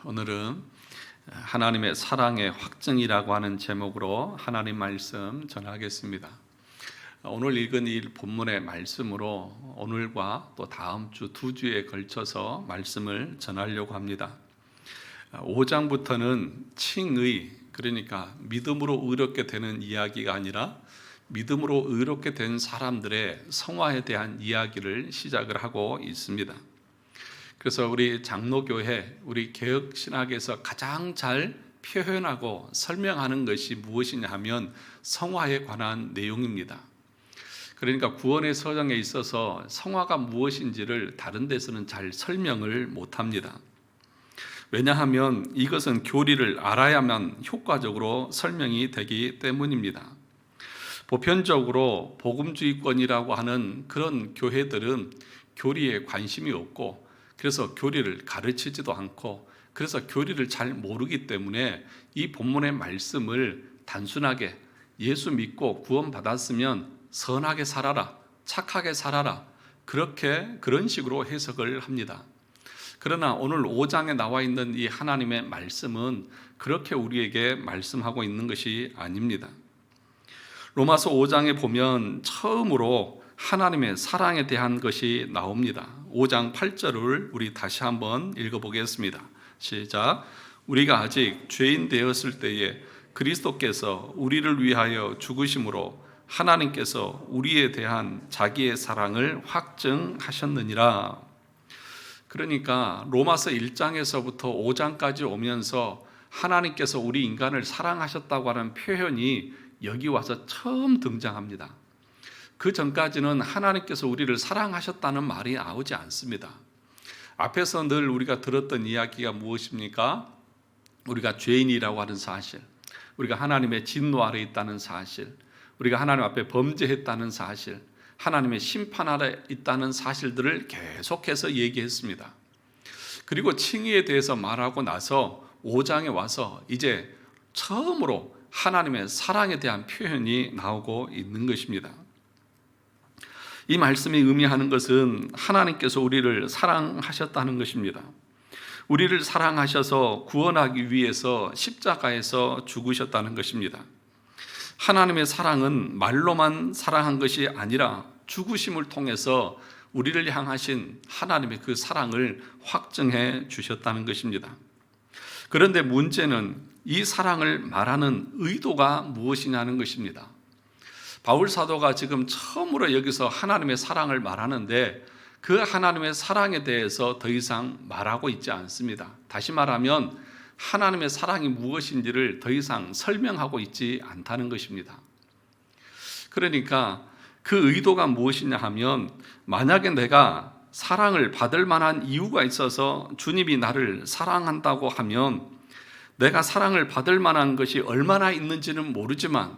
오늘은 하나님의 사랑의 확증이라고 하는 제목으로 하나님 말씀 전하겠습니다. 오늘 읽은 이 본문의 말씀으로 오늘과 또 다음 주 두 주에 걸쳐서 말씀을 전하려고 합니다. 5장부터는 칭의, 그러니까 믿음으로 의롭게 되는 이야기가 아니라 믿음으로 의롭게 된 사람들의 성화에 대한 이야기를 시작을 하고 있습니다. 그래서 우리 장로교회, 우리 개혁신학에서 가장 잘 표현하고 설명하는 것이 무엇이냐 하면 성화에 관한 내용입니다. 그러니까 구원의 서정에 있어서 성화가 무엇인지를 다른 데서는 잘 설명을 못합니다. 왜냐하면 이것은 교리를 알아야만 효과적으로 설명이 되기 때문입니다. 보편적으로 복음주의권이라고 하는 그런 교회들은 교리에 관심이 없고, 그래서 교리를 가르치지도 않고, 그래서 교리를 잘 모르기 때문에 이 본문의 말씀을 단순하게 예수 믿고 구원받았으면 선하게 살아라, 착하게 살아라, 그런 식으로 해석을 합니다. 그러나 오늘 5장에 나와 있는 이 하나님의 말씀은 그렇게 우리에게 말씀하고 있는 것이 아닙니다. 로마서 5장에 보면 처음으로 하나님의 사랑에 대한 것이 나옵니다. 5장 8절을 우리 다시 한번 읽어보겠습니다. 시작. 우리가 아직 죄인 되었을 때에 그리스도께서 우리를 위하여 죽으심으로 하나님께서 우리에 대한 자기의 사랑을 확증하셨느니라. 그러니까 로마서 1장에서부터 5장까지 오면서 하나님께서 우리 인간을 사랑하셨다고 하는 표현이 여기 와서 처음 등장합니다. 그 전까지는 하나님께서 우리를 사랑하셨다는 말이 나오지 않습니다. 앞에서 늘 우리가 들었던 이야기가 무엇입니까? 우리가 죄인이라고 하는 사실, 우리가 하나님의 진노 아래 있다는 사실, 우리가 하나님 앞에 범죄했다는 사실, 하나님의 심판 아래 있다는 사실들을 계속해서 얘기했습니다. 그리고 칭의에 대해서 말하고 나서 5장에 와서 이제 처음으로 하나님의 사랑에 대한 표현이 나오고 있는 것입니다. 이 말씀이 의미하는 것은 하나님께서 우리를 사랑하셨다는 것입니다. 우리를 사랑하셔서 구원하기 위해서 십자가에서 죽으셨다는 것입니다. 하나님의 사랑은 말로만 사랑한 것이 아니라 죽으심을 통해서 우리를 향하신 하나님의 그 사랑을 확증해 주셨다는 것입니다. 그런데 문제는 이 사랑을 말하는 의도가 무엇이냐는 것입니다. 바울 사도가 지금 처음으로 여기서 하나님의 사랑을 말하는데 그 하나님의 사랑에 대해서 더 이상 말하고 있지 않습니다. 다시 말하면 하나님의 사랑이 무엇인지를 더 이상 설명하고 있지 않다는 것입니다. 그러니까 그 의도가 무엇이냐 하면, 만약에 내가 사랑을 받을 만한 이유가 있어서 주님이 나를 사랑한다고 하면 내가 사랑을 받을 만한 것이 얼마나 있는지는 모르지만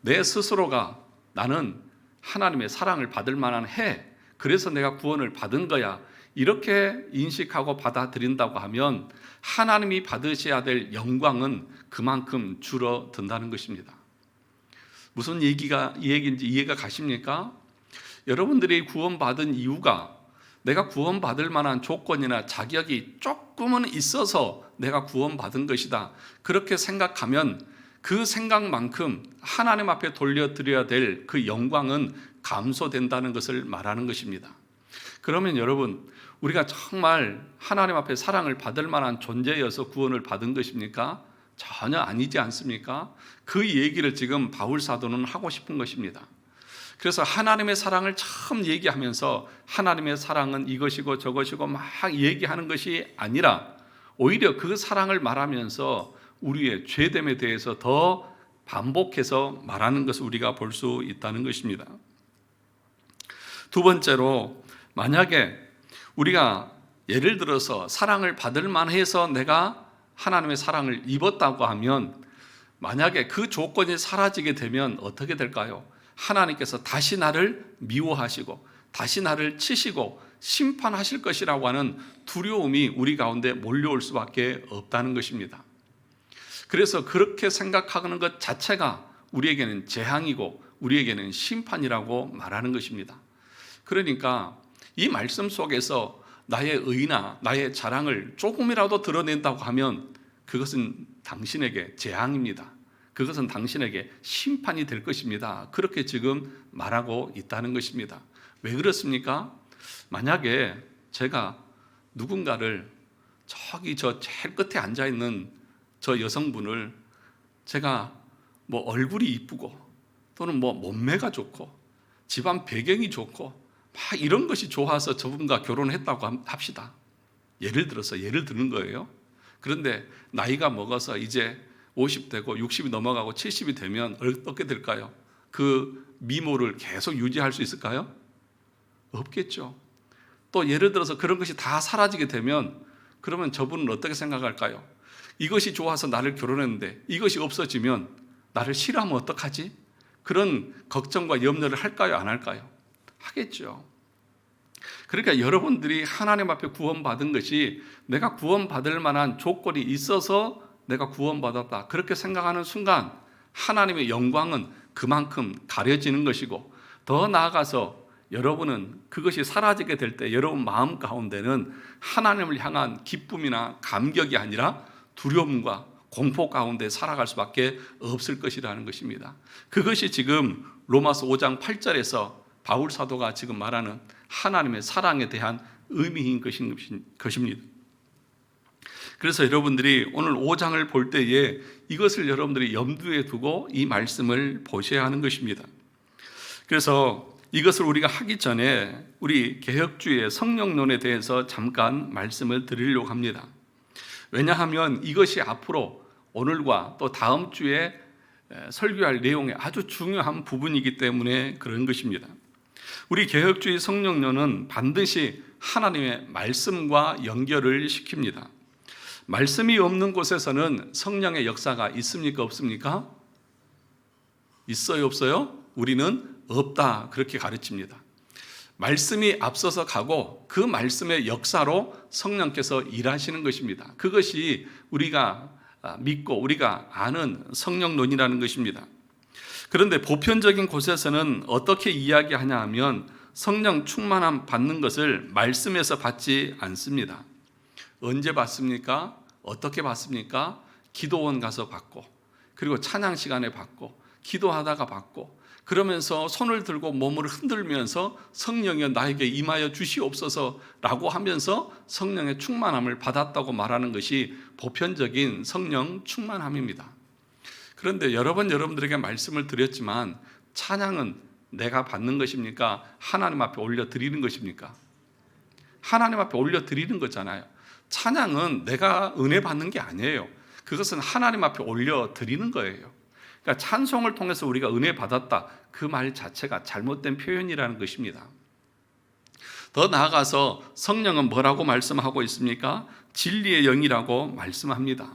내 스스로가 나는 하나님의 사랑을 받을 만한 해, 그래서 내가 구원을 받은 거야, 이렇게 인식하고 받아들인다고 하면 하나님이 받으셔야 될 영광은 그만큼 줄어든다는 것입니다. 무슨 얘기인지 이해가 가십니까? 여러분들이 구원받은 이유가 내가 구원받을 만한 조건이나 자격이 조금은 있어서 내가 구원받은 것이다, 그렇게 생각하면 그 생각만큼 하나님 앞에 돌려드려야 될 그 영광은 감소된다는 것을 말하는 것입니다. 그러면 여러분, 우리가 정말 하나님 앞에 사랑을 받을 만한 존재여서 구원을 받은 것입니까? 전혀 아니지 않습니까? 그 얘기를 지금 바울 사도는 하고 싶은 것입니다. 그래서 하나님의 사랑을 처음 얘기하면서 하나님의 사랑은 이것이고 저것이고 막 얘기하는 것이 아니라 오히려 그 사랑을 말하면서 우리의 죄됨에 대해서 더 반복해서 말하는 것을 우리가 볼 수 있다는 것입니다. 두 번째로, 만약에 우리가 예를 들어서 사랑을 받을 만해서 내가 하나님의 사랑을 입었다고 하면, 만약에 그 조건이 사라지게 되면 어떻게 될까요? 하나님께서 다시 나를 미워하시고 다시 나를 치시고 심판하실 것이라고 하는 두려움이 우리 가운데 몰려올 수밖에 없다는 것입니다. 그래서 그렇게 생각하는 것 자체가 우리에게는 재앙이고 우리에게는 심판이라고 말하는 것입니다. 그러니까 이 말씀 속에서 나의 의나 나의 자랑을 조금이라도 드러낸다고 하면 그것은 당신에게 재앙입니다. 그것은 당신에게 심판이 될 것입니다. 그렇게 지금 말하고 있다는 것입니다. 왜 그렇습니까? 만약에 제가 누군가를 저기 저 제일 끝에 앉아있는 저 여성분을 제가 뭐 얼굴이 이쁘고 또는 뭐 몸매가 좋고 집안 배경이 좋고 막 이런 것이 좋아서 저분과 결혼했다고 합시다. 예를 드는 거예요. 그런데 나이가 먹어서 이제 50되고 60이 넘어가고 70이 되면 어떻게 될까요? 그 미모를 계속 유지할 수 있을까요? 없겠죠. 또 예를 들어서 그런 것이 다 사라지게 되면 그러면 저분은 어떻게 생각할까요? 이것이 좋아서 나를 결혼했는데 이것이 없어지면 나를 싫어하면 어떡하지? 그런 걱정과 염려를 할까요? 안 할까요? 하겠죠. 그러니까 여러분들이 하나님 앞에 구원받은 것이 내가 구원받을 만한 조건이 있어서 내가 구원받았다, 그렇게 생각하는 순간 하나님의 영광은 그만큼 가려지는 것이고, 더 나아가서 여러분은 그것이 사라지게 될 때 여러분 마음 가운데는 하나님을 향한 기쁨이나 감격이 아니라 두려움과 공포 가운데 살아갈 수밖에 없을 것이라는 것입니다. 그것이 지금 로마서 5장 8절에서 바울 사도가 지금 말하는 하나님의 사랑에 대한 의미인 것입니다. 그래서 여러분들이 오늘 5장을 볼 때에 이것을 여러분들이 염두에 두고 이 말씀을 보셔야 하는 것입니다. 그래서 이것을 우리가 하기 전에 우리 개혁주의 성령론에 대해서 잠깐 말씀을 드리려고 합니다. 왜냐하면 이것이 앞으로 오늘과 또 다음 주에 설교할 내용의 아주 중요한 부분이기 때문에 그런 것입니다. 우리 개혁주의 성령론은 반드시 하나님의 말씀과 연결을 시킵니다. 말씀이 없는 곳에서는 성령의 역사가 있습니까? 없습니까? 있어요? 없어요? 우리는 없다, 그렇게 가르칩니다. 말씀이 앞서서 가고 그 말씀의 역사로 성령께서 일하시는 것입니다. 그것이 우리가 믿고 우리가 아는 성령론이라는 것입니다. 그런데 보편적인 곳에서는 어떻게 이야기하냐 하면 성령 충만함 받는 것을 말씀에서 받지 않습니다. 언제 받습니까? 어떻게 받습니까? 기도원 가서 받고, 그리고 찬양 시간에 받고, 기도하다가 받고, 그러면서 손을 들고 몸을 흔들면서 성령이여 나에게 임하여 주시옵소서라고 하면서 성령의 충만함을 받았다고 말하는 것이 보편적인 성령 충만함입니다. 그런데 여러 번 여러분들에게 말씀을 드렸지만 찬양은 내가 받는 것입니까? 하나님 앞에 올려드리는 것입니까? 하나님 앞에 올려드리는 거잖아요. 찬양은 내가 은혜 받는 게 아니에요. 그것은 하나님 앞에 올려드리는 거예요. 그러니까 찬송을 통해서 우리가 은혜 받았다, 그 말 자체가 잘못된 표현이라는 것입니다. 더 나아가서 성령은 뭐라고 말씀하고 있습니까? 진리의 영이라고 말씀합니다.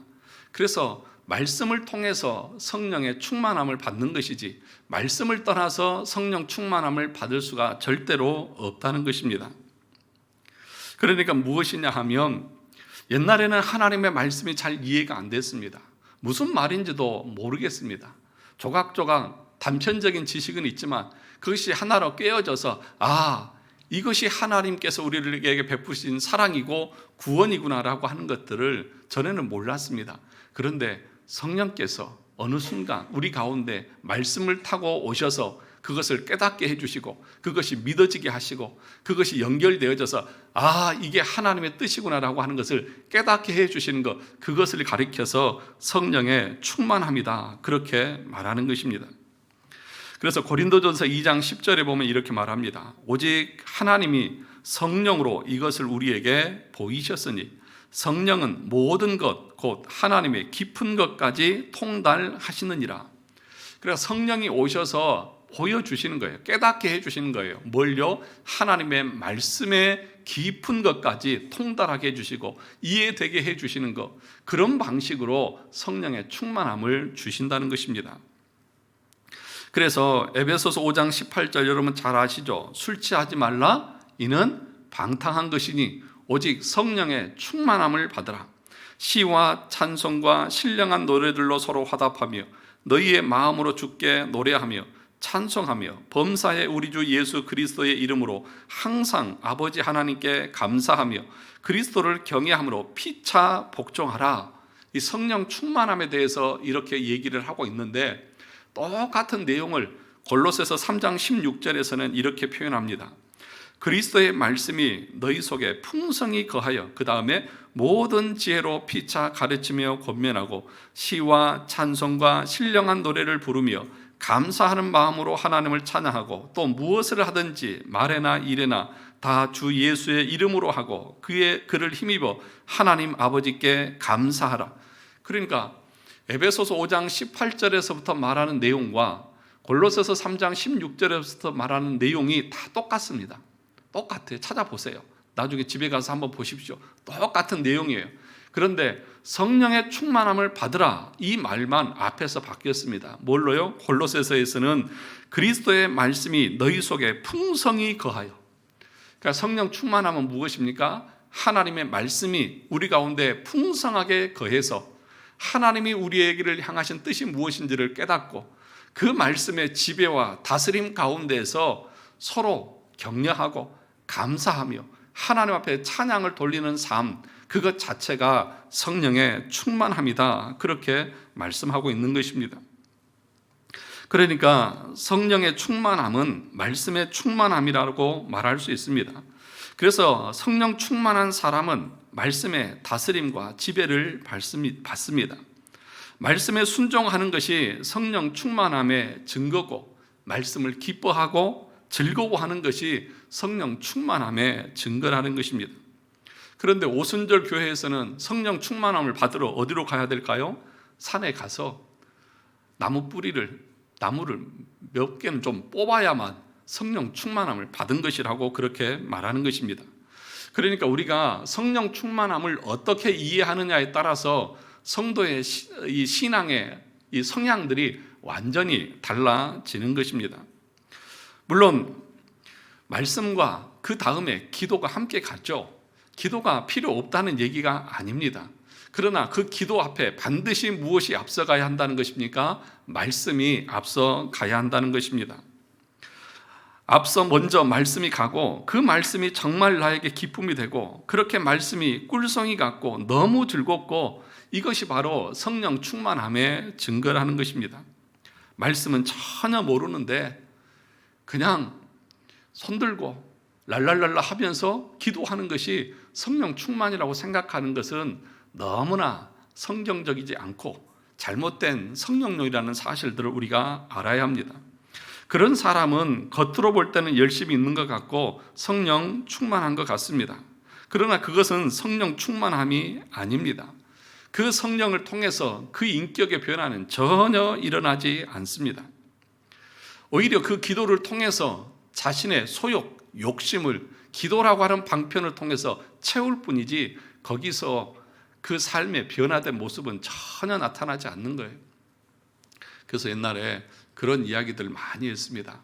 그래서 말씀을 통해서 성령의 충만함을 받는 것이지 말씀을 떠나서 성령 충만함을 받을 수가 절대로 없다는 것입니다. 그러니까 무엇이냐 하면 옛날에는 하나님의 말씀이 잘 이해가 안 됐습니다. 무슨 말인지도 모르겠습니다. 조각조각 단편적인 지식은 있지만 그것이 하나로 깨어져서 이것이 하나님께서 우리에게 베푸신 사랑이고 구원이구나라고 하는 것들을 전에는 몰랐습니다. 그런데 성령께서 어느 순간 우리 가운데 말씀을 타고 오셔서 그것을 깨닫게 해주시고 그것이 믿어지게 하시고 그것이 연결되어져서 이게 하나님의 뜻이구나라고 하는 것을 깨닫게 해주시는 것, 그것을 가리켜서 성령의 충만함이다, 그렇게 말하는 것입니다. 그래서 고린도전서 2장 10절에 보면 이렇게 말합니다. 오직 하나님이 성령으로 이것을 우리에게 보이셨으니 성령은 모든 것 곧 하나님의 깊은 것까지 통달하시느니라. 그래서 성령이 오셔서 보여주시는 거예요. 깨닫게 해주시는 거예요. 뭘요? 하나님의 말씀의 깊은 것까지 통달하게 해주시고 이해되게 해주시는 것, 그런 방식으로 성령의 충만함을 주신다는 것입니다. 그래서 에베소서 5장 18절 여러분 잘 아시죠? 술 취하지 말라, 이는 방탕한 것이니 오직 성령의 충만함을 받으라. 시와 찬송과 신령한 노래들로 서로 화답하며 너희의 마음으로 주께 노래하며 찬송하며 범사의 우리 주 예수 그리스도의 이름으로 항상 아버지 하나님께 감사하며 그리스도를 경외함으로 피차 복종하라. 이 성령 충만함에 대해서 이렇게 얘기를 하고 있는데, 똑같은 내용을 골로새서 3장 16절에서는 이렇게 표현합니다. 그리스도의 말씀이 너희 속에 풍성히 거하여 그 다음에 모든 지혜로 피차 가르치며 권면하고 시와 찬송과 신령한 노래를 부르며 감사하는 마음으로 하나님을 찬양하고 또 무엇을 하든지 말에나 일에나 다 주 예수의 이름으로 하고 그를 힘입어 하나님 아버지께 감사하라. 그러니까 에베소서 5장 18절에서부터 말하는 내용과 골로새서 3장 16절에서부터 말하는 내용이 다 똑같습니다. 똑같아요. 찾아보세요. 나중에 집에 가서 한번 보십시오. 똑같은 내용이에요. 그런데 성령의 충만함을 받으라, 이 말만 앞에서 바뀌었습니다. 뭘로요? 골로새서에서는 그리스도의 말씀이 너희 속에 풍성히 거하여. 그러니까 성령 충만함은 무엇입니까? 하나님의 말씀이 우리 가운데 풍성하게 거해서 하나님이 우리에게를 향하신 뜻이 무엇인지를 깨닫고 그 말씀의 지배와 다스림 가운데에서 서로 격려하고 감사하며 하나님 앞에 찬양을 돌리는 삶, 그것 자체가 성령의 충만함이다. 그렇게 말씀하고 있는 것입니다. 그러니까 성령의 충만함은 말씀의 충만함이라고 말할 수 있습니다. 그래서 성령 충만한 사람은 말씀의 다스림과 지배를 받습니다. 말씀에 순종하는 것이 성령 충만함의 증거고, 말씀을 기뻐하고 즐거워하는 것이 성령 충만함의 증거라는 것입니다. 그런데 오순절 교회에서는 성령 충만함을 받으러 어디로 가야 될까요? 산에 가서 나무를 몇 개는 좀 뽑아야만 성령 충만함을 받은 것이라고 그렇게 말하는 것입니다. 그러니까 우리가 성령 충만함을 어떻게 이해하느냐에 따라서 성도의 이 신앙의 이 성향들이 완전히 달라지는 것입니다. 물론 말씀과 그 다음에 기도가 함께 가죠. 기도가 필요 없다는 얘기가 아닙니다. 그러나 그 기도 앞에 반드시 무엇이 앞서가야 한다는 것입니까? 말씀이 앞서가야 한다는 것입니다. 앞서 먼저 말씀이 가고 그 말씀이 정말 나에게 기쁨이 되고 그렇게 말씀이 꿀송이 같고 너무 즐겁고, 이것이 바로 성령 충만함의 증거라는 것입니다. 말씀은 전혀 모르는데 그냥 손들고 랄랄랄라 하면서 기도하는 것이 성령 충만이라고 생각하는 것은 너무나 성경적이지 않고 잘못된 성령론이라는 사실들을 우리가 알아야 합니다. 그런 사람은 겉으로 볼 때는 열심히 있는 것 같고 성령 충만한 것 같습니다. 그러나 그것은 성령 충만함이 아닙니다. 그 성령을 통해서 그 인격의 변화는 전혀 일어나지 않습니다. 오히려 그 기도를 통해서 자신의 소욕, 욕심을 기도라고 하는 방편을 통해서 채울 뿐이지 거기서 그 삶의 변화된 모습은 전혀 나타나지 않는 거예요. 그래서 옛날에 그런 이야기들 많이 했습니다.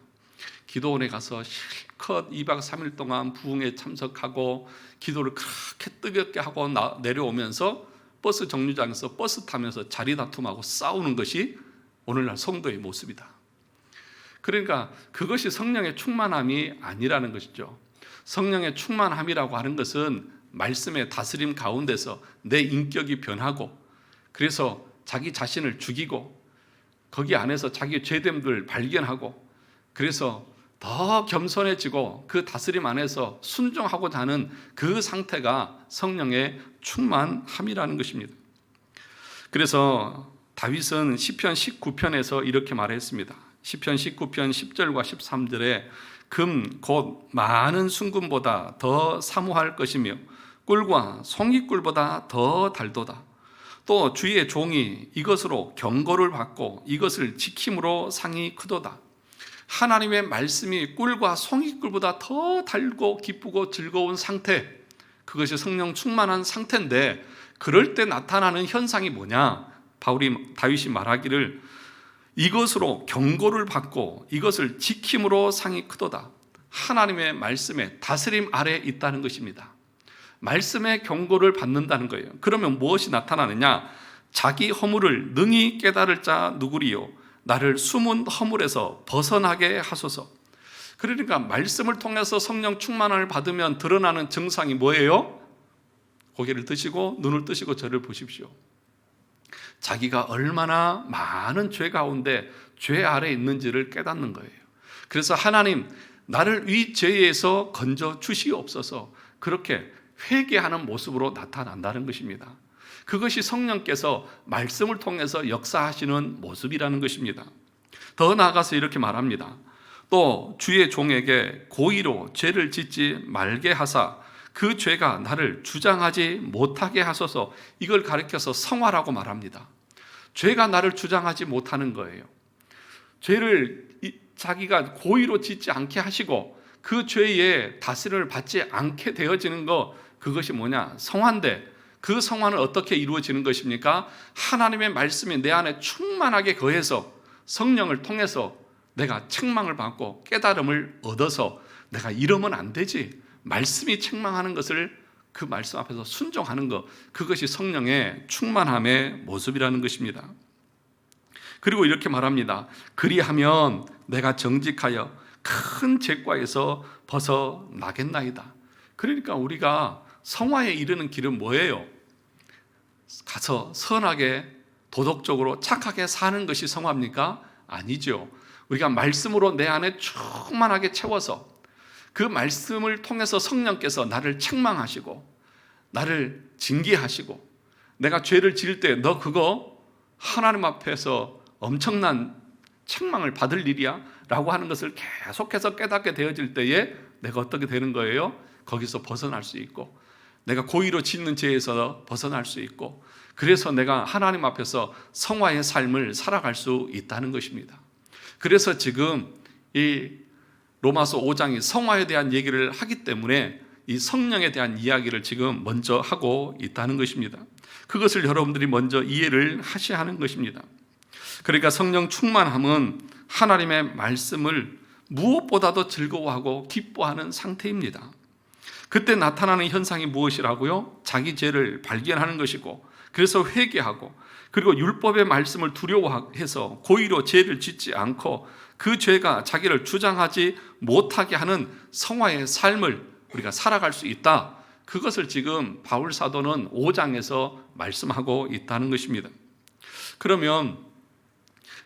기도원에 가서 실컷 2박 3일 동안 부흥에 참석하고 기도를 그렇게 뜨겁게 하고 내려오면서 버스 정류장에서 버스 타면서 자리 다툼하고 싸우는 것이 오늘날 성도의 모습이다. 그러니까 그것이 성령의 충만함이 아니라는 것이죠. 성령의 충만함이라고 하는 것은 말씀의 다스림 가운데서 내 인격이 변하고, 그래서 자기 자신을 죽이고 거기 안에서 자기의 죄됨들 발견하고, 그래서 더 겸손해지고 그 다스림 안에서 순종하고자 하는 그 상태가 성령의 충만함이라는 것입니다. 그래서 다윗은 시편 19편에서 이렇게 말했습니다. 시편 19편 10절과 13절에 금 곧 많은 순금보다 더 사모할 것이며 꿀과 송이꿀보다 더 달도다. 또 주의 종이 이것으로 경고를 받고 이것을 지킴으로 상이 크도다. 하나님의 말씀이 꿀과 송이꿀보다 더 달고 기쁘고 즐거운 상태, 그것이 성령 충만한 상태인데, 그럴 때 나타나는 현상이 뭐냐? 다윗이 말하기를 이것으로 경고를 받고 이것을 지킴으로 상이 크도다. 하나님의 말씀에 다스림 아래에 있다는 것입니다. 말씀의 경고를 받는다는 거예요. 그러면 무엇이 나타나느냐? 자기 허물을 능히 깨달을 자 누구리요? 나를 숨은 허물에서 벗어나게 하소서. 그러니까 말씀을 통해서 성령 충만을 받으면 드러나는 증상이 뭐예요? 고개를 드시고 눈을 뜨시고 저를 보십시오. 자기가 얼마나 많은 죄 가운데 죄 아래 있는지를 깨닫는 거예요. 그래서 하나님, 나를 이 죄에서 건져 주시옵소서, 그렇게 회개하는 모습으로 나타난다는 것입니다. 그것이 성령께서 말씀을 통해서 역사하시는 모습이라는 것입니다. 더 나아가서 이렇게 말합니다. 또 주의 종에게 고의로 죄를 짓지 말게 하사 그 죄가 나를 주장하지 못하게 하소서. 이걸 가리켜서 성화라고 말합니다. 죄가 나를 주장하지 못하는 거예요. 죄를 자기가 고의로 짓지 않게 하시고 그 죄의 다스림을 받지 않게 되어지는 것, 그것이 뭐냐? 성화인데, 그 성화는 어떻게 이루어지는 것입니까? 하나님의 말씀이 내 안에 충만하게 거해서 성령을 통해서 내가 책망을 받고 깨달음을 얻어서 내가 이러면 안 되지, 말씀이 책망하는 것을 그 말씀 앞에서 순종하는 것, 그것이 성령의 충만함의 모습이라는 것입니다. 그리고 이렇게 말합니다. 그리하면 내가 정직하여 큰 죄과에서 벗어나겠나이다. 그러니까 우리가 성화에 이르는 길은 뭐예요? 가서 선하게 도덕적으로 착하게 사는 것이 성화입니까? 아니죠. 우리가 말씀으로 내 안에 충만하게 채워서 그 말씀을 통해서 성령께서 나를 책망하시고 나를 징계하시고, 내가 죄를 지을 때 너 그거 하나님 앞에서 엄청난 책망을 받을 일이야 라고 하는 것을 계속해서 깨닫게 되어질 때에 내가 어떻게 되는 거예요? 거기서 벗어날 수 있고, 내가 고의로 짓는 죄에서 벗어날 수 있고, 그래서 내가 하나님 앞에서 성화의 삶을 살아갈 수 있다는 것입니다. 그래서 지금 이 로마서 5장이 성화에 대한 얘기를 하기 때문에 이 성령에 대한 이야기를 지금 먼저 하고 있다는 것입니다. 그것을 여러분들이 먼저 이해를 하셔야 하는 것입니다. 그러니까 성령 충만함은 하나님의 말씀을 무엇보다도 즐거워하고 기뻐하는 상태입니다. 그때 나타나는 현상이 무엇이라고요? 자기 죄를 발견하는 것이고, 그래서 회개하고, 그리고 율법의 말씀을 두려워해서 고의로 죄를 짓지 않고 그 죄가 자기를 주장하지 못하게 하는 성화의 삶을 우리가 살아갈 수 있다. 그것을 지금 바울 사도는 5장에서 말씀하고 있다는 것입니다. 그러면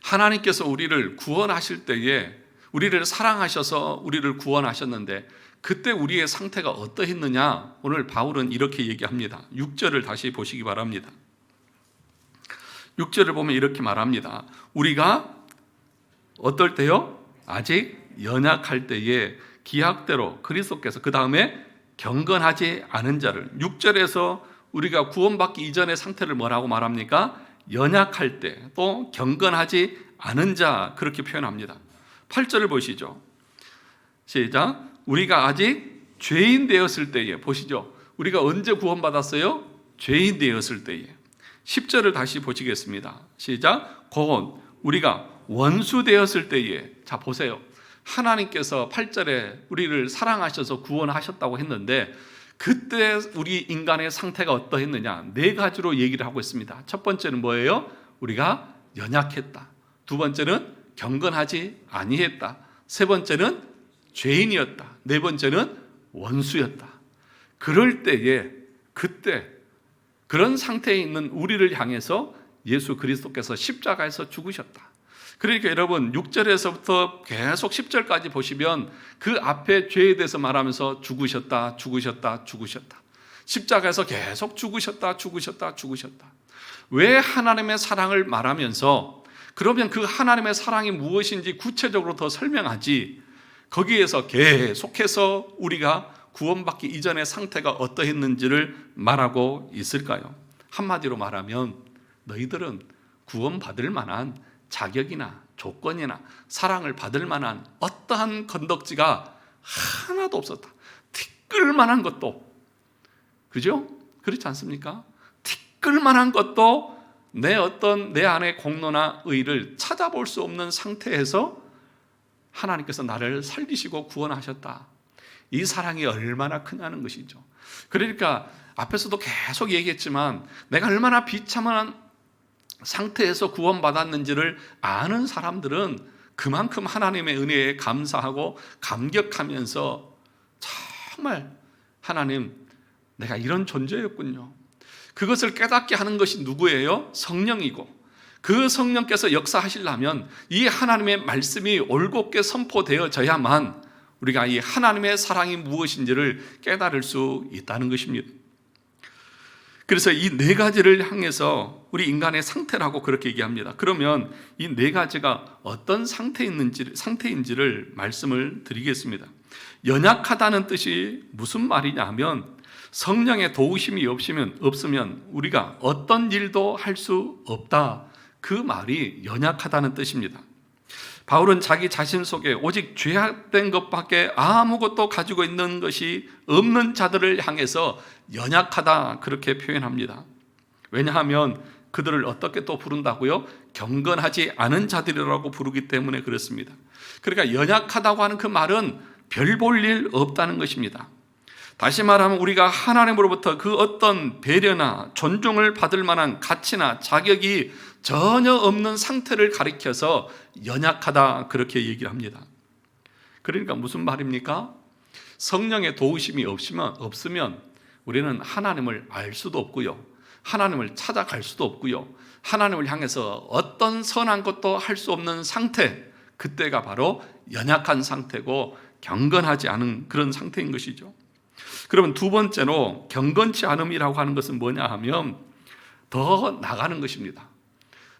하나님께서 우리를 구원하실 때에 우리를 사랑하셔서 우리를 구원하셨는데 그때 우리의 상태가 어떠했느냐? 오늘 바울은 이렇게 얘기합니다. 6절을 다시 보시기 바랍니다. 6절을 보면 이렇게 말합니다. 우리가 어떨 때요? 아직 연약할 때에 기약대로 그리스도께서, 그 다음에 경건하지 않은 자를, 6절에서 우리가 구원받기 이전의 상태를 뭐라고 말합니까? 연약할 때, 또 경건하지 않은 자, 그렇게 표현합니다. 8절을 보시죠. 시작. 우리가 아직 죄인 되었을 때에, 보시죠. 우리가 언제 구원받았어요? 죄인 되었을 때에. 10절을 다시 보시겠습니다. 시작. 곧 우리가 원수 되었을 때에. 자, 보세요. 하나님께서 8절에 우리를 사랑하셔서 구원하셨다고 했는데 그때 우리 인간의 상태가 어떠했느냐? 4가지로 얘기를 하고 있습니다. 첫 번째는 뭐예요? 우리가 연약했다. 두 번째는 경건하지 아니했다. 세 번째는 죄인이었다. 네 번째는 원수였다. 그럴 때에, 그때 그런 상태에 있는 우리를 향해서 예수 그리스도께서 십자가에서 죽으셨다. 그러니까 여러분 6절에서부터 계속 10절까지 보시면 그 앞에 죄에 대해서 말하면서 죽으셨다, 죽으셨다, 죽으셨다. 십자가에서 계속 죽으셨다, 죽으셨다, 죽으셨다. 왜 하나님의 사랑을 말하면서, 그러면 그 하나님의 사랑이 무엇인지 구체적으로 더 설명하지, 거기에서 계속해서 우리가 구원받기 이전의 상태가 어떠했는지를 말하고 있을까요? 한마디로 말하면 너희들은 구원받을 만한 자격이나 조건이나 사랑을 받을 만한 어떠한 건덕지가 하나도 없었다. 티끌만한 것도, 그죠? 그렇지 않습니까? 티끌만한 것도 내 안의 공로나 의를 찾아볼 수 없는 상태에서 하나님께서 나를 살리시고 구원하셨다. 이 사랑이 얼마나 크냐는 것이죠. 그러니까 앞에서도 계속 얘기했지만 내가 얼마나 비참한 상태에서 구원받았는지를 아는 사람들은 그만큼 하나님의 은혜에 감사하고 감격하면서 정말 하나님, 내가 이런 존재였군요. 그것을 깨닫게 하는 것이 누구예요? 성령이고, 그 성령께서 역사하시려면 이 하나님의 말씀이 올곧게 선포되어져야만 우리가 이 하나님의 사랑이 무엇인지를 깨달을 수 있다는 것입니다. 그래서 이 네 가지를 향해서 우리 인간의 상태라고 그렇게 얘기합니다. 그러면 이 네 가지가 어떤 상태인지를 말씀을 드리겠습니다. 연약하다는 뜻이 무슨 말이냐 하면 성령의 도우심이 없으면 우리가 어떤 일도 할 수 없다. 그 말이 연약하다는 뜻입니다. 바울은 자기 자신 속에 오직 죄악된 것밖에 아무것도 가지고 있는 것이 없는 자들을 향해서 연약하다 그렇게 표현합니다. 왜냐하면 그들을 어떻게 또 부른다고요? 경건하지 않은 자들이라고 부르기 때문에 그렇습니다. 그러니까 연약하다고 하는 그 말은 별 볼 일 없다는 것입니다. 다시 말하면 우리가 하나님으로부터 그 어떤 배려나 존중을 받을 만한 가치나 자격이 전혀 없는 상태를 가리켜서 연약하다 그렇게 얘기를 합니다. 그러니까 무슨 말입니까? 성령의 도우심이 없으면 우리는 하나님을 알 수도 없고요, 하나님을 찾아갈 수도 없고요, 하나님을 향해서 어떤 선한 것도 할 수 없는 상태, 그때가 바로 연약한 상태고 경건하지 않은 그런 상태인 것이죠. 그러면 두 번째로 경건치 않음이라고 하는 것은 뭐냐 하면 더 나가는 것입니다.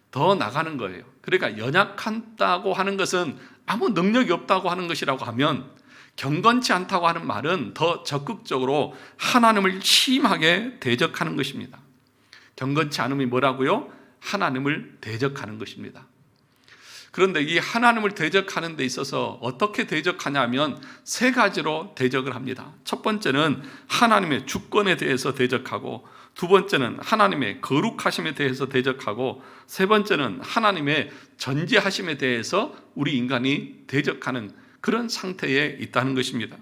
더 나가는 거예요. 그러니까 연약하다고 하는 것은 아무 능력이 없다고 하는 것이라고 하면, 경건치 않다고 하는 말은 더 적극적으로 하나님을 심하게 대적하는 것입니다. 경건치 않음이 뭐라고요? 하나님을 대적하는 것입니다. 그런데 이 하나님을 대적하는 데 있어서 어떻게 대적하냐면 세 가지로 대적을 합니다. 첫 번째는 하나님의 주권에 대해서 대적하고, 두 번째는 하나님의 거룩하심에 대해서 대적하고, 세 번째는 하나님의 전지하심에 대해서 우리 인간이 대적하는 그런 상태에 있다는 것입니다.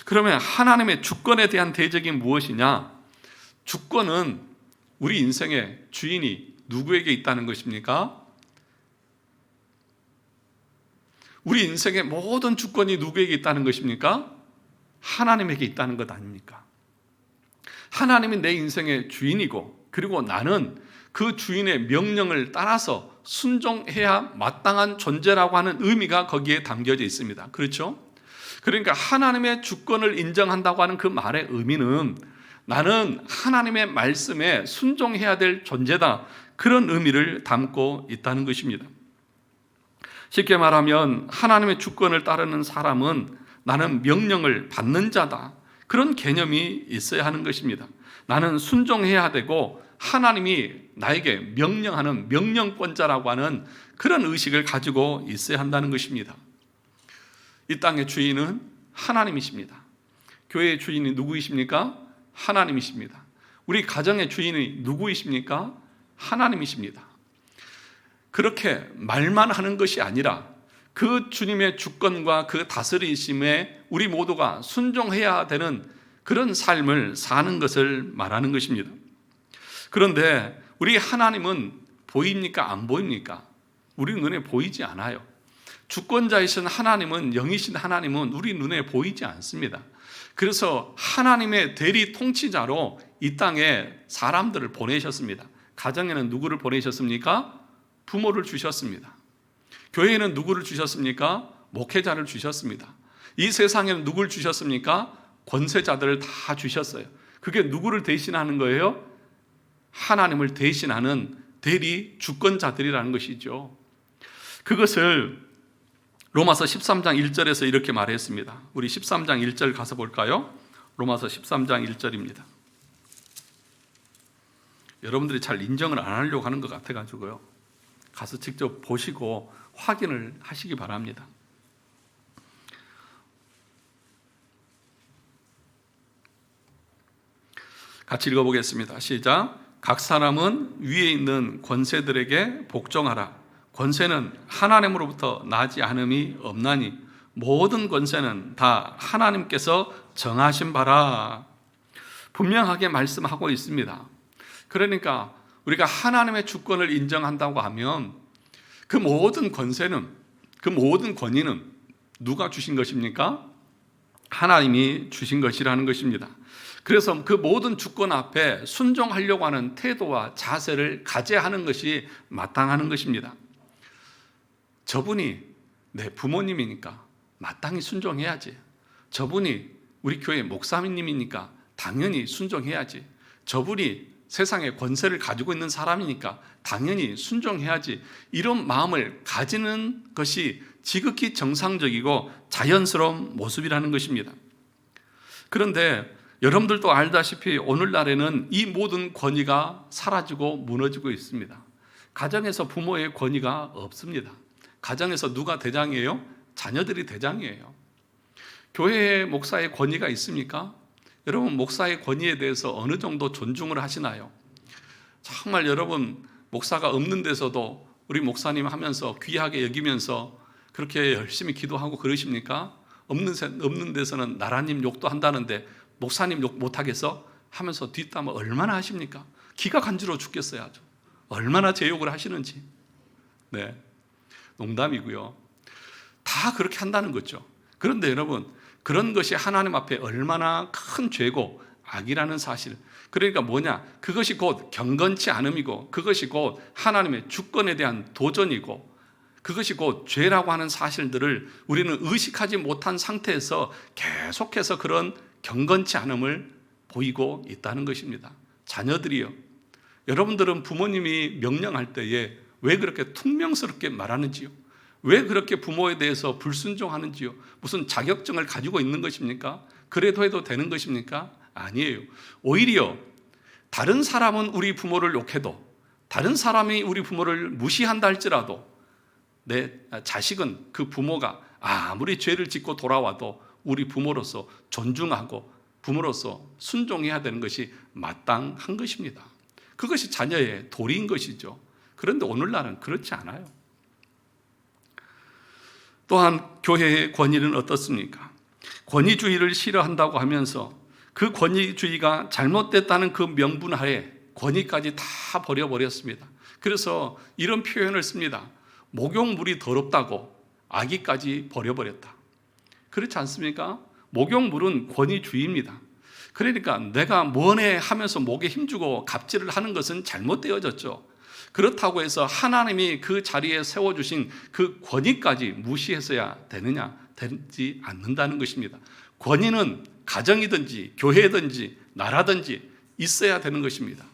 그러면 하나님의 주권에 대한 대적이 무엇이냐? 주권은 우리 인생의 주인이 누구에게 있다는 것입니까? 우리 인생의 모든 주권이 누구에게 있다는 것입니까? 하나님에게 있다는 것 아닙니까? 하나님이 내 인생의 주인이고, 그리고 나는 그 주인의 명령을 따라서 순종해야 마땅한 존재라고 하는 의미가 거기에 담겨져 있습니다. 그렇죠? 그러니까 하나님의 주권을 인정한다고 하는 그 말의 의미는 나는 하나님의 말씀에 순종해야 될 존재다, 그런 의미를 담고 있다는 것입니다. 쉽게 말하면 하나님의 주권을 따르는 사람은 나는 명령을 받는 자다, 그런 개념이 있어야 하는 것입니다. 나는 순종해야 되고 하나님이 나에게 명령하는 명령권자라고 하는 그런 의식을 가지고 있어야 한다는 것입니다. 이 땅의 주인은 하나님이십니다. 교회의 주인이 누구이십니까? 하나님이십니다. 우리 가정의 주인이 누구이십니까? 하나님이십니다. 그렇게 말만 하는 것이 아니라 그 주님의 주권과 그 다스리심에 우리 모두가 순종해야 되는 그런 삶을 사는 것을 말하는 것입니다. 그런데 우리 하나님은 보입니까? 안 보입니까? 우리 눈에 보이지 않아요. 주권자이신 하나님은, 영이신 하나님은 우리 눈에 보이지 않습니다. 그래서 하나님의 대리 통치자로 이 땅에 사람들을 보내셨습니다. 가정에는 누구를 보내셨습니까? 부모를 주셨습니다. 교회에는 누구를 주셨습니까? 목회자를 주셨습니다. 이 세상에는 누구를 주셨습니까? 권세자들을 다 주셨어요. 그게 누구를 대신하는 거예요? 하나님을 대신하는 대리 주권자들이라는 것이죠. 그것을 로마서 13장 1절에서 이렇게 말했습니다. 우리 13장 1절 가서 볼까요? 로마서 13장 1절입니다. 여러분들이 잘 인정을 안 하려고 하는 것 같아가지고요, 가서 직접 보시고 확인을 하시기 바랍니다. 같이 읽어보겠습니다. 시작. 각 사람은 위에 있는 권세들에게 복종하라. 권세는 하나님으로부터 나지 않음이 없나니 모든 권세는 다 하나님께서 정하신 바라. 분명하게 말씀하고 있습니다. 그러니까 우리가 하나님의 주권을 인정한다고 하면 그 모든 권세는, 그 모든 권위는 누가 주신 것입니까? 하나님이 주신 것이라는 것입니다. 그래서 그 모든 주권 앞에 순종하려고 하는 태도와 자세를 가져야 하는 것이 마땅한 것입니다. 저분이 내 부모님이니까 마땅히 순종해야지. 저분이 우리 교회 목사님이니까 당연히 순종해야지. 저분이 세상에 권세를 가지고 있는 사람이니까 당연히 순종해야지. 이런 마음을 가지는 것이 지극히 정상적이고 자연스러운 모습이라는 것입니다. 그런데 여러분들도 알다시피 오늘날에는 이 모든 권위가 사라지고 무너지고 있습니다. 가정에서 부모의 권위가 없습니다. 가정에서 누가 대장이에요? 자녀들이 대장이에요. 교회에 목사의 권위가 있습니까? 여러분, 목사의 권위에 대해서 어느 정도 존중을 하시나요? 정말 여러분, 목사가 없는 데서도 우리 목사님 하면서 귀하게 여기면서 그렇게 열심히 기도하고 그러십니까? 없는 데서는 나라님 욕도 한다는데 목사님 욕 못하겠어? 하면서 뒷담화 얼마나 하십니까? 기가 간지러워 죽겠어요. 아주 얼마나 제 욕을 하시는지. 네, 농담이고요. 다 그렇게 한다는 거죠. 그런데 여러분, 그런 것이 하나님 앞에 얼마나 큰 죄고 악이라는 사실, 그러니까 뭐냐, 그것이 곧 경건치 않음이고 그것이 곧 하나님의 주권에 대한 도전이고 그것이 곧 죄라고 하는 사실들을 우리는 의식하지 못한 상태에서 계속해서 그런 경건치 않음을 보이고 있다는 것입니다. 자녀들이요, 여러분들은 부모님이 명령할 때에 왜 그렇게 퉁명스럽게 말하는지요? 왜 그렇게 부모에 대해서 불순종하는지요? 무슨 자격증을 가지고 있는 것입니까? 그래도 해도 되는 것입니까? 아니에요. 오히려 다른 사람은 우리 부모를 욕해도, 다른 사람이 우리 부모를 무시한다 할지라도 내 자식은 그 부모가 아무리 죄를 짓고 돌아와도 우리 부모로서 존중하고 부모로서 순종해야 되는 것이 마땅한 것입니다. 그것이 자녀의 도리인 것이죠. 그런데 오늘날은 그렇지 않아요. 또한 교회의 권위는 어떻습니까? 권위주의를 싫어한다고 하면서 그 권위주의가 잘못됐다는 그 명분하에 권위까지 다 버려버렸습니다. 그래서 이런 표현을 씁니다. 목욕물이 더럽다고 아기까지 버려버렸다. 그렇지 않습니까? 목욕물은 권위주의입니다. 그러니까 내가 뭐네 하면서 목에 힘주고 갑질을 하는 것은 잘못되어졌죠. 그렇다고 해서 하나님이 그 자리에 세워주신 그 권위까지 무시해서야 되느냐? 되지 않는다는 것입니다. 권위는 가정이든지 교회든지 나라든지 있어야 되는 것입니다.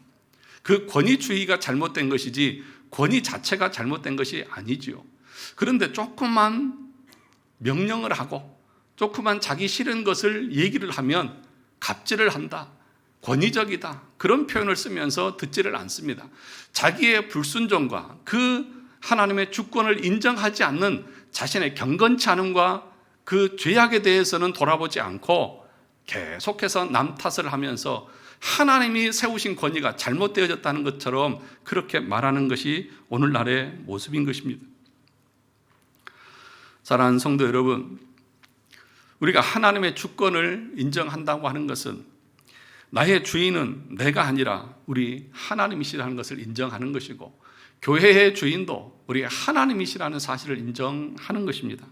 그 권위주의가 잘못된 것이지 권위 자체가 잘못된 것이 아니지요. 그런데 조금만 명령을 하고 조금만 자기 싫은 것을 얘기를 하면 갑질을 한다, 권위적이다, 그런 표현을 쓰면서 듣지를 않습니다. 자기의 불순종과 그 하나님의 주권을 인정하지 않는 자신의 경건치 않음과 그 죄악에 대해서는 돌아보지 않고 계속해서 남 탓을 하면서 하나님이 세우신 권위가 잘못되어졌다는 것처럼 그렇게 말하는 것이 오늘날의 모습인 것입니다. 사랑하는 성도 여러분, 우리가 하나님의 주권을 인정한다고 하는 것은 나의 주인은 내가 아니라 우리 하나님이시라는 것을 인정하는 것이고, 교회의 주인도 우리 하나님이시라는 사실을 인정하는 것입니다.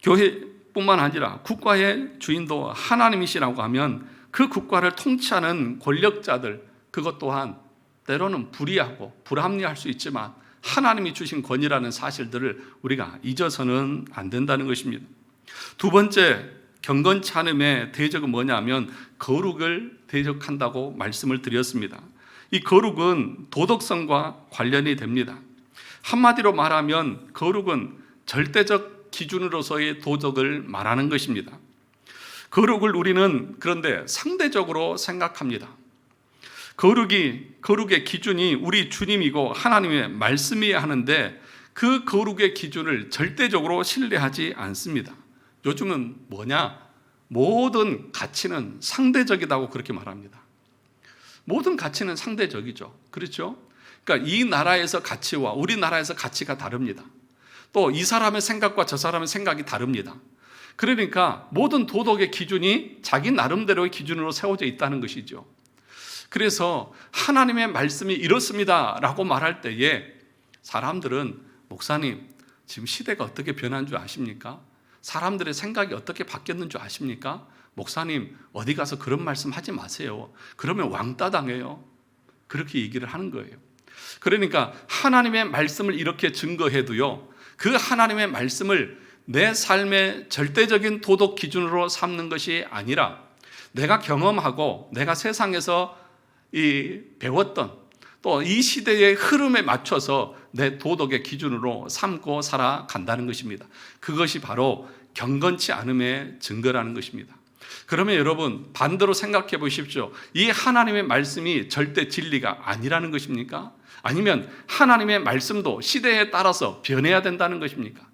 교회뿐만 아니라 국가의 주인도 하나님이시라고 하면 그 국가를 통치하는 권력자들, 그것 또한 때로는 불의하고 불합리할 수 있지만 하나님이 주신 권위라는 사실들을 우리가 잊어서는 안 된다는 것입니다. 두 번째, 경건치 않음의 대적은 뭐냐면 거룩을 대적한다고 말씀을 드렸습니다. 이 거룩은 도덕성과 관련이 됩니다. 한마디로 말하면 거룩은 절대적 기준으로서의 도덕을 말하는 것입니다. 거룩을 우리는 그런데 상대적으로 생각합니다. 거룩의 기준이 우리 주님이고 하나님의 말씀이어야 하는데 그 거룩의 기준을 절대적으로 신뢰하지 않습니다. 요즘은 뭐냐? 모든 가치는 상대적이라고 그렇게 말합니다. 모든 가치는 상대적이죠. 그렇죠? 그러니까 이 나라에서 가치와 우리나라에서 가치가 다릅니다. 또 이 사람의 생각과 저 사람의 생각이 다릅니다. 그러니까 모든 도덕의 기준이 자기 나름대로의 기준으로 세워져 있다는 것이죠. 그래서 하나님의 말씀이 이렇습니다 라고 말할 때에 사람들은 목사님, 지금 시대가 어떻게 변한 줄 아십니까? 사람들의 생각이 어떻게 바뀌었는 줄 아십니까? 목사님, 어디 가서 그런 말씀 하지 마세요. 그러면 왕따 당해요. 그렇게 얘기를 하는 거예요. 그러니까 하나님의 말씀을 이렇게 증거해도요, 그 하나님의 말씀을 내 삶의 절대적인 도덕 기준으로 삼는 것이 아니라 내가 경험하고 내가 세상에서 배웠던 또 이 시대의 흐름에 맞춰서 내 도덕의 기준으로 삼고 살아간다는 것입니다. 그것이 바로 경건치 않음의 증거라는 것입니다. 그러면 여러분, 반대로 생각해 보십시오. 이 하나님의 말씀이 절대 진리가 아니라는 것입니까? 아니면 하나님의 말씀도 시대에 따라서 변해야 된다는 것입니까?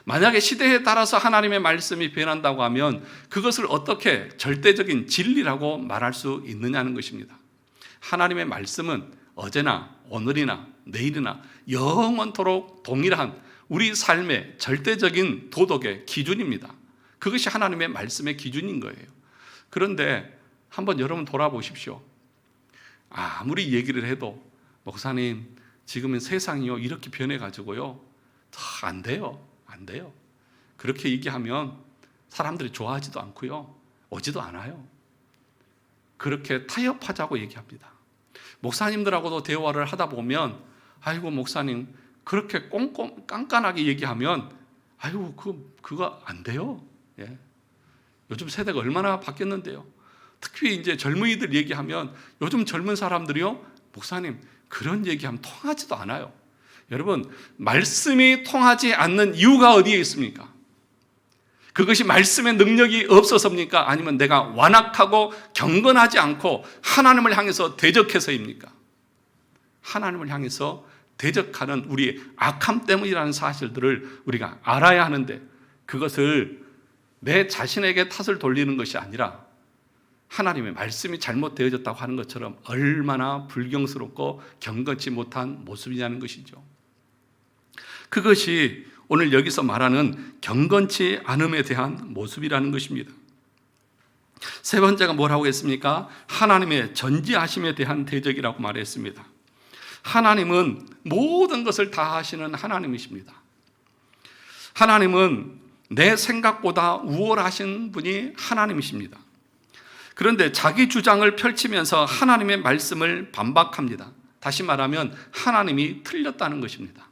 만약에 시대에 따라서 하나님의 말씀이 변한다고 하면 그것을 어떻게 절대적인 진리라고 말할 수 있느냐는 것입니다. 하나님의 말씀은 어제나 오늘이나 내일이나 영원토록 동일한 우리 삶의 절대적인 도덕의 기준입니다. 그것이 하나님의 말씀의 기준인 거예요. 그런데 한번 여러분 돌아보십시오. 아무리 얘기를 해도 목사님, 지금은 세상이요 이렇게 변해가지고요 안 돼요. 그렇게 얘기하면 사람들이 좋아하지도 않고요, 오지도 않아요. 그렇게 타협하자고 얘기합니다. 목사님들하고도 대화를 하다 보면, 아이고 목사님, 그렇게 깐깐하게 얘기하면, 아이고 그거 안 돼요. 예. 요즘 세대가 얼마나 바뀌었는데요. 특히 이제 젊은이들 얘기하면, 요즘 젊은 사람들이요, 목사님 그런 얘기하면 통하지도 않아요. 여러분, 말씀이 통하지 않는 이유가 어디에 있습니까? 그것이 말씀의 능력이 없어서입니까? 아니면 내가 완악하고 경건하지 않고 하나님을 향해서 대적해서입니까? 하나님을 향해서 대적하는 우리의 악함 때문이라는 사실들을 우리가 알아야 하는데, 그것을 내 자신에게 탓을 돌리는 것이 아니라 하나님의 말씀이 잘못되어졌다고 하는 것처럼 얼마나 불경스럽고 경건치 못한 모습이냐는 것이죠. 그것이 오늘 여기서 말하는 경건치 않음에 대한 모습이라는 것입니다. 세 번째가 뭐라고 했습니까? 하나님의 전지하심에 대한 대적이라고 말했습니다. 하나님은 모든 것을 다 하시는 하나님이십니다. 하나님은 내 생각보다 우월하신 분이 하나님이십니다. 그런데 자기 주장을 펼치면서 하나님의 말씀을 반박합니다. 다시 말하면 하나님이 틀렸다는 것입니다.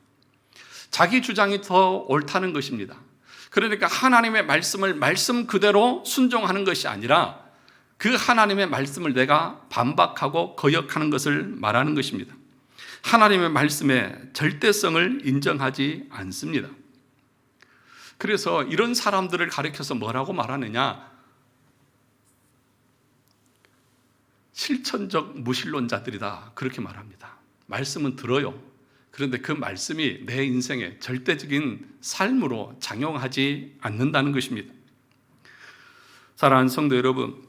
자기 주장이 더 옳다는 것입니다. 그러니까 하나님의 말씀을 말씀 그대로 순종하는 것이 아니라 그 하나님의 말씀을 내가 반박하고 거역하는 것을 말하는 것입니다. 하나님의 말씀의 절대성을 인정하지 않습니다. 그래서 이런 사람들을 가리켜서 뭐라고 말하느냐? 실천적 무신론자들이다, 그렇게 말합니다. 말씀은 들어요. 그런데 그 말씀이 내 인생의 절대적인 삶으로 작용하지 않는다는 것입니다. 사랑하는 성도 여러분,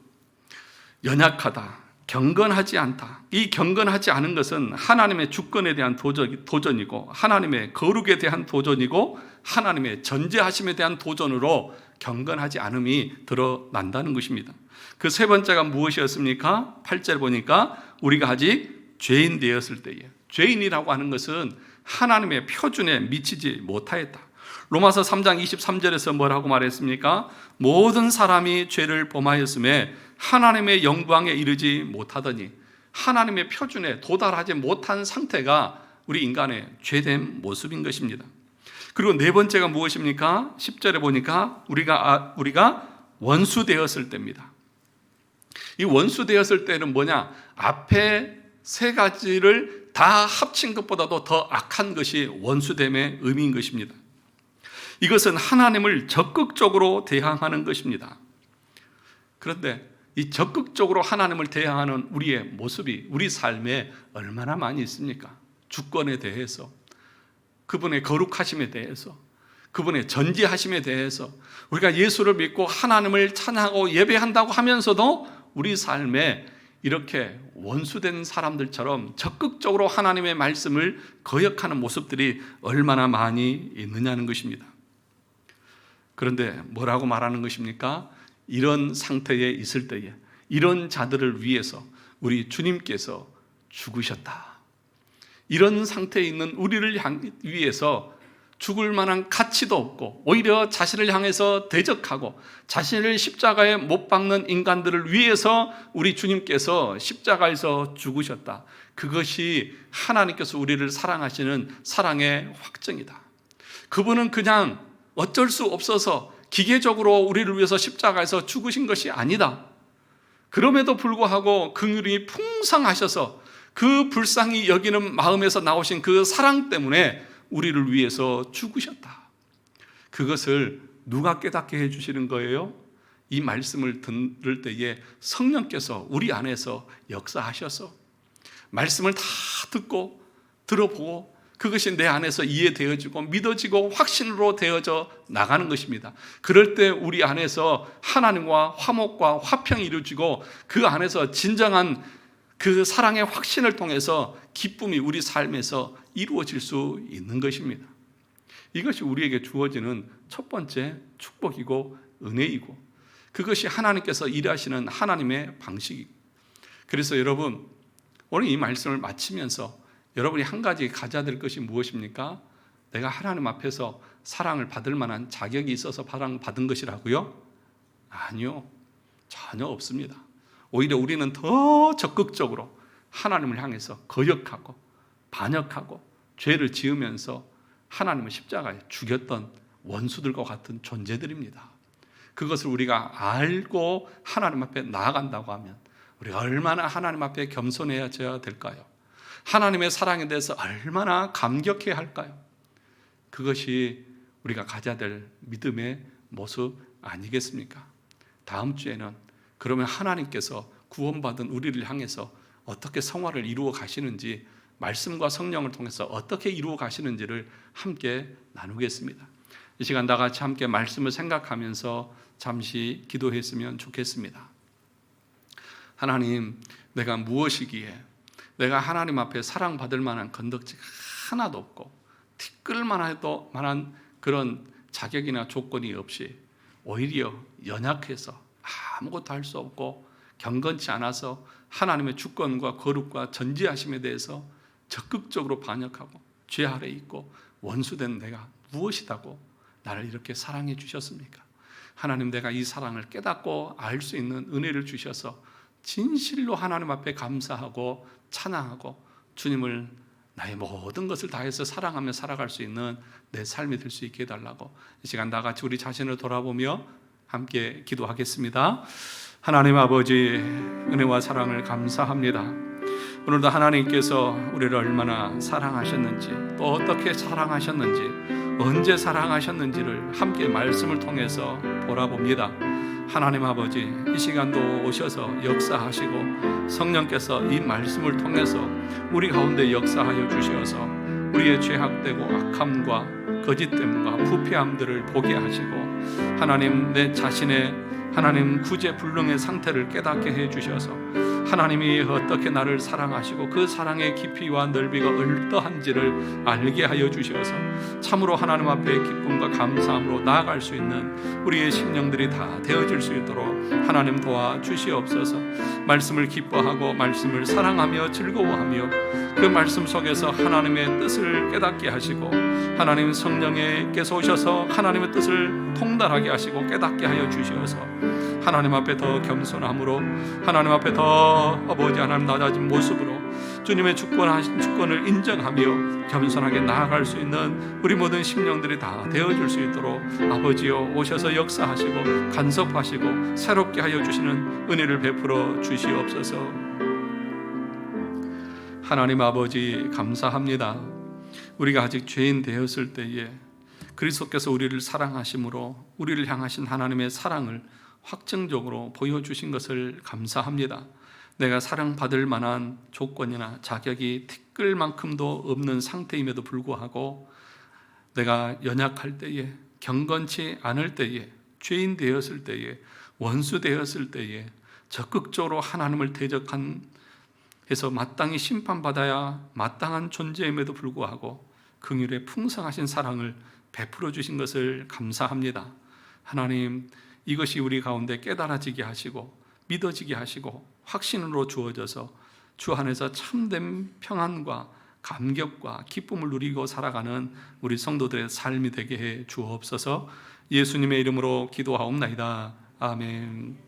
연약하다, 경건하지 않다. 이 경건하지 않은 것은 하나님의 주권에 대한 도전이고, 하나님의 거룩에 대한 도전이고, 하나님의 전제하심에 대한 도전으로 경건하지 않음이 드러난다는 것입니다. 그 세 번째가 무엇이었습니까? 8절 보니까 우리가 아직 죄인 되었을 때에, 죄인이라고 하는 것은 하나님의 표준에 미치지 못하였다. 로마서 3장 23절에서 뭐라고 말했습니까? 모든 사람이 죄를 범하였음에 하나님의 영광에 이르지 못하더니, 하나님의 표준에 도달하지 못한 상태가 우리 인간의 죄된 모습인 것입니다. 그리고 네 번째가 무엇입니까? 10절에 보니까 우리가 원수 되었을 때입니다. 이 원수 되었을 때는 뭐냐? 앞에 세 가지를 다 합친 것보다도 더 악한 것이 원수됨의 의미인 것입니다. 이것은 하나님을 적극적으로 대항하는 것입니다. 그런데 이 적극적으로 하나님을 대항하는 우리의 모습이 우리 삶에 얼마나 많이 있습니까? 주권에 대해서, 그분의 거룩하심에 대해서, 그분의 전지하심에 대해서, 우리가 예수를 믿고 하나님을 찬양하고 예배한다고 하면서도 우리 삶에 이렇게 원수된 사람들처럼 적극적으로 하나님의 말씀을 거역하는 모습들이 얼마나 많이 있느냐는 것입니다. 그런데 뭐라고 말하는 것입니까? 이런 상태에 있을 때에, 이런 자들을 위해서 우리 주님께서 죽으셨다. 이런 상태에 있는 우리를 위해서 죽을 만한 가치도 없고 오히려 자신을 향해서 대적하고 자신을 십자가에 못 박는 인간들을 위해서 우리 주님께서 십자가에서 죽으셨다. 그것이 하나님께서 우리를 사랑하시는 사랑의 확증이다. 그분은 그냥 어쩔 수 없어서 기계적으로 우리를 위해서 십자가에서 죽으신 것이 아니다. 그럼에도 불구하고 긍휼이 풍성하셔서 그 불쌍히 여기는 마음에서 나오신 그 사랑 때문에 우리를 위해서 죽으셨다. 그것을 누가 깨닫게 해주시는 거예요? 이 말씀을 들을 때에 성령께서 우리 안에서 역사하셔서 말씀을 다 듣고 들어보고 그것이 내 안에서 이해되어지고 믿어지고 확신으로 되어져 나가는 것입니다. 그럴 때 우리 안에서 하나님과 화목과 화평이 이루어지고 그 안에서 진정한 그 사랑의 확신을 통해서 기쁨이 우리 삶에서 이루어질 수 있는 것입니다. 이것이 우리에게 주어지는 첫 번째 축복이고 은혜이고 그것이 하나님께서 일하시는 하나님의 방식이고 그래서 여러분 오늘 이 말씀을 마치면서 여러분이 한 가지 가져야 될 것이 무엇입니까? 내가 하나님 앞에서 사랑을 받을 만한 자격이 있어서 받은 것이라고요? 아니요. 전혀 없습니다. 오히려 우리는 더 적극적으로 하나님을 향해서 거역하고 반역하고 죄를 지으면서 하나님을 십자가에 죽였던 원수들과 같은 존재들입니다. 그것을 우리가 알고 하나님 앞에 나아간다고 하면 우리가 얼마나 하나님 앞에 겸손해져야 될까요? 하나님의 사랑에 대해서 얼마나 감격해야 할까요? 그것이 우리가 가져야 될 믿음의 모습 아니겠습니까? 다음 주에는 그러면 하나님께서 구원받은 우리를 향해서 어떻게 성화를 이루어 가시는지 말씀과 성령을 통해서 어떻게 이루어 가시는지를 함께 나누겠습니다. 이 시간 다 같이 함께 말씀을 생각하면서 잠시 기도했으면 좋겠습니다. 하나님, 내가 무엇이기에 내가 하나님 앞에 사랑받을 만한 건덕지가 하나도 없고 티끌만 해도 만한 그런 자격이나 조건이 없이 오히려 연약해서 아무것도 할 수 없고 경건치 않아서 하나님의 주권과 거룩과 전지하심에 대해서 적극적으로 반역하고 죄 아래 있고 원수된 내가 무엇이다고 나를 이렇게 사랑해 주셨습니까? 하나님, 내가 이 사랑을 깨닫고 알 수 있는 은혜를 주셔서 진실로 하나님 앞에 감사하고 찬양하고 주님을 나의 모든 것을 다해서 사랑하며 살아갈 수 있는 내 삶이 될 수 있게 해달라고 이 시간 다 같이 우리 자신을 돌아보며 함께 기도하겠습니다. 하나님 아버지, 은혜와 사랑을 감사합니다. 오늘도 하나님께서 우리를 얼마나 사랑하셨는지 또 어떻게 사랑하셨는지 언제 사랑하셨는지를 함께 말씀을 통해서 돌아봅니다. 하나님 아버지, 이 시간도 오셔서 역사하시고 성령께서 이 말씀을 통해서 우리 가운데 역사하여 주셔서 우리의 죄악되고 악함과 거짓됨과 부패함들을 보게 하시고 하나님, 내 자신의 하나님 구제불능의 상태를 깨닫게 해주셔서 하나님이 어떻게 나를 사랑하시고 그 사랑의 깊이와 넓이가 어떠한지를 알게 하여 주셔서 참으로 하나님 앞에 기쁨과 감사함으로 나아갈 수 있는 우리의 심령들이 다 되어질 수 있도록 하나님 도와주시옵소서. 말씀을 기뻐하고 말씀을 사랑하며 즐거워하며 그 말씀 속에서 하나님의 뜻을 깨닫게 하시고 하나님 성령께서 오셔서 하나님의 뜻을 통달하게 하시고 깨닫게 하여 주셔서 하나님 앞에 더 겸손함으로 하나님 앞에 더 아버지 하나님 낮아진 모습으로 주님의 주권을 인정하며 겸손하게 나아갈 수 있는 우리 모든 심령들이 다 되어줄 수 있도록 아버지여 오셔서 역사하시고 간섭하시고 새롭게 하여 주시는 은혜를 베풀어 주시옵소서. 하나님 아버지 감사합니다. 우리가 아직 죄인 되었을 때에 그리스도께서 우리를 사랑하심으로 우리를 향하신 하나님의 사랑을 확정적으로 보여주신 것을 감사합니다. 내가 사랑받을 만한 조건이나 자격이 티끌만큼도 없는 상태임에도 불구하고 내가 연약할 때에, 경건치 않을 때에, 죄인 되었을 때에, 원수 되었을 때에 적극적으로 하나님을 대적해서 마땅히 심판받아야 마땅한 존재임에도 불구하고 긍휼의 풍성하신 사랑을 베풀어 주신 것을 감사합니다. 하나님, 이것이 우리 가운데 깨달아지게 하시고 믿어지게 하시고 확신으로 주어져서 주 안에서 참된 평안과 감격과 기쁨을 누리고 살아가는 우리 성도들의 삶이 되게 해 주옵소서. 예수님의 이름으로 기도하옵나이다. 아멘.